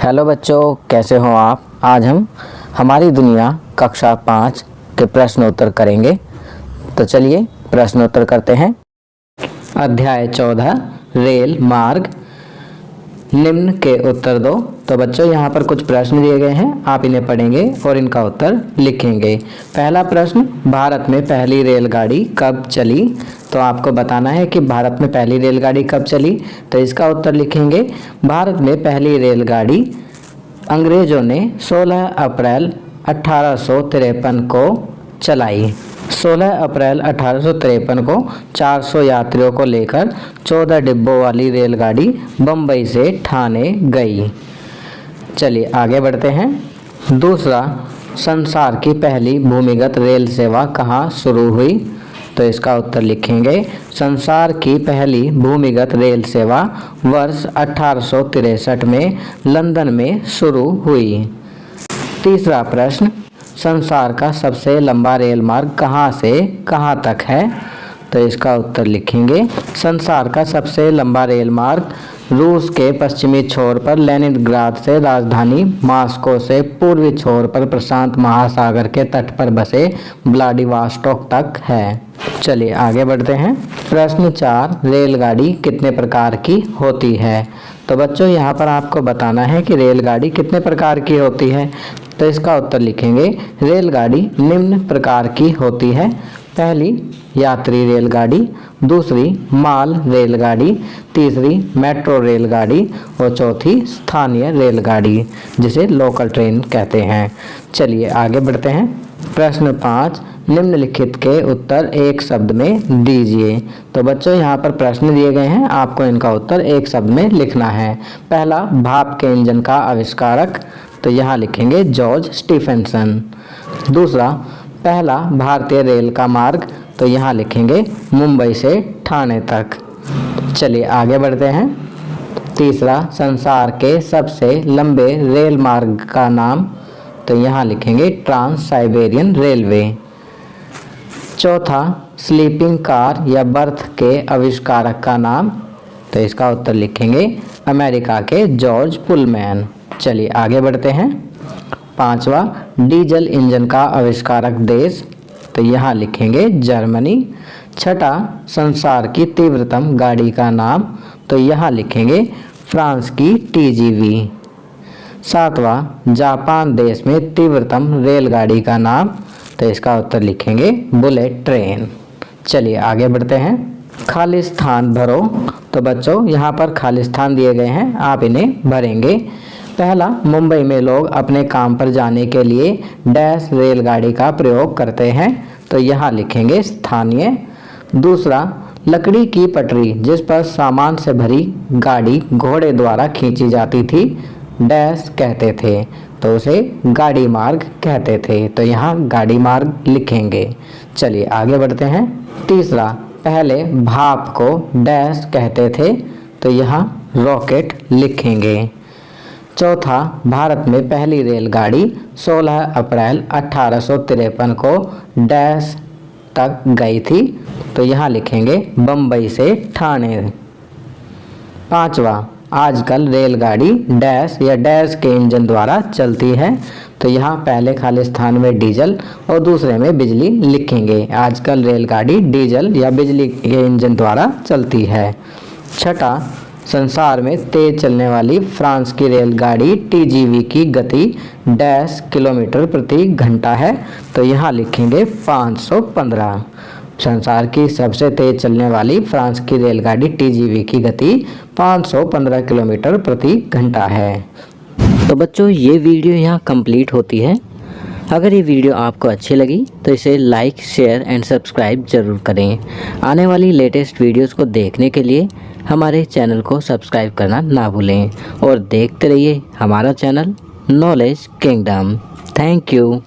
Hello बच्चों, कैसे हो आप। आज हम हमारी दुनिया कक्षा 5 के प्रश्न उत्तर करेंगे। तो चलिए प्रश्न उत्तर करते हैं। अध्याय 14 रेल मार्ग, निम्न के उत्तर दो। तो बच्चों यहाँ पर कुछ प्रश्न दिए गए हैं, आप इन्हें पढ़ेंगे और इनका उत्तर लिखेंगे। पहला प्रश्न, भारत में पहली रेलगाड़ी कब चली। तो आपको बताना है कि भारत में पहली रेलगाड़ी कब चली। तो इसका उत्तर लिखेंगे, भारत में पहली रेलगाड़ी अंग्रेजों ने 16 अप्रैल 1853 को चलाई। 16 अप्रैल 1853 को 400 यात्रियों को लेकर 14 डिब्बों वाली रेलगाड़ी बम्बई से ठाणे गई। चलिए आगे बढ़ते हैं। दूसरा, संसार की पहली भूमिगत रेल सेवा कहाँ शुरू हुई। तो इसका उत्तर लिखेंगे, संसार की पहली भूमिगत रेल सेवा वर्ष 1863 में लंदन में शुरू हुई। तीसरा प्रश्न, संसार का सबसे लंबा रेल मार्ग कहाँ से कहाँ तक है। तो इसका उत्तर लिखेंगे, संसार का सबसे लंबा रेल मार्ग रूस के पश्चिमी छोर पर लेनिनग्राद से राजधानी मॉस्को से पूर्वी छोर पर प्रशांत महासागर के तट पर बसे व्लादिवोस्टोक तक है। चलिए आगे बढ़ते हैं। प्रश्न 4, रेलगाड़ी कितने प्रकार की होती है। तो बच्चों यहाँ पर आपको बताना है कि रेलगाड़ी कितने प्रकार की होती है। तो इसका उत्तर लिखेंगे, रेलगाड़ी निम्न प्रकार की होती है। पहली, यात्री रेलगाड़ी। दूसरी, माल रेलगाड़ी। तीसरी, मेट्रो रेलगाड़ी। और चौथी, स्थानीय रेलगाड़ी, जिसे लोकल ट्रेन कहते हैं। चलिए आगे बढ़ते हैं। प्रश्न 5, निम्नलिखित के उत्तर एक शब्द में दीजिए। तो बच्चों यहाँ पर प्रश्न दिए गए हैं, आपको इनका उत्तर एक शब्द में लिखना है। पहला, भाप के इंजन का आविष्कारक। तो यहाँ लिखेंगे जॉर्ज स्टीफेंसन। दूसरा, पहला भारतीय रेल का मार्ग। तो यहाँ लिखेंगे मुंबई से ठाणे तक। चलिए आगे बढ़ते हैं। तीसरा, संसार के सबसे लंबे रेल मार्ग का नाम। तो यहाँ लिखेंगे ट्रांस साइबेरियन रेलवे। चौथा, स्लीपिंग कार या बर्थ के आविष्कारक का नाम। तो इसका उत्तर लिखेंगे अमेरिका के जॉर्ज पुलमैन। चलिए आगे बढ़ते हैं। पांचवा, डीजल इंजन का आविष्कारक देश। तो यहाँ लिखेंगे जर्मनी। छठा, संसार की तीव्रतम गाड़ी का नाम। तो यहाँ लिखेंगे फ्रांस की टीजीवी। सातवां, जापान देश में तीव्रतम रेलगाड़ी का नाम। तो इसका उत्तर लिखेंगे बुलेट ट्रेन। चलिए आगे बढ़ते हैं। खाली स्थान भरो। तो बच्चों यहाँ पर खाली स्थान दिए गए हैं, आप इन्हें भरेंगे। पहला, मुंबई में लोग अपने काम पर जाने के लिए डैश रेलगाड़ी का प्रयोग करते हैं। तो यहाँ लिखेंगे स्थानीय। दूसरा, लकड़ी की पटरी जिस पर सामान से भरी गाड़ी घोड़े द्वारा खींची जाती थी डैश कहते थे, तो उसे गाड़ी मार्ग कहते थे। तो यहाँ गाड़ी मार्ग लिखेंगे। चलिए आगे बढ़ते हैं। तीसरा, पहले भाप को डैश कहते थे। तो यहाँ रॉकेट लिखेंगे। चौथा, भारत में पहली रेलगाड़ी 16 अप्रैल 1853 को डैश तक गई थी। तो यहाँ लिखेंगे बम्बई से ठाणे। पांचवा, आजकल रेलगाड़ी डैश या डैश के इंजन द्वारा चलती है। तो यहाँ पहले खाली स्थान में डीजल और दूसरे में बिजली लिखेंगे। आजकल रेलगाड़ी डीजल या बिजली के इंजन द्वारा चलती है। छठा, संसार में तेज चलने वाली फ्रांस की रेलगाड़ी टीजीवी की गति डैश किलोमीटर प्रति घंटा है। तो यहाँ लिखेंगे 515। संसार की सबसे तेज चलने वाली फ्रांस की रेलगाड़ी टीजीवी की गति 515 किलोमीटर प्रति घंटा है। तो बच्चों ये वीडियो यहाँ कंप्लीट होती है। अगर ये वीडियो आपको अच्छी लगी तो इसे लाइक, शेयर एंड सब्सक्राइब ज़रूर करें। आने वाली लेटेस्ट वीडियोस को देखने के लिए हमारे चैनल को सब्सक्राइब करना ना भूलें और देखते रहिए हमारा channel knowledge kingdom. Thank you.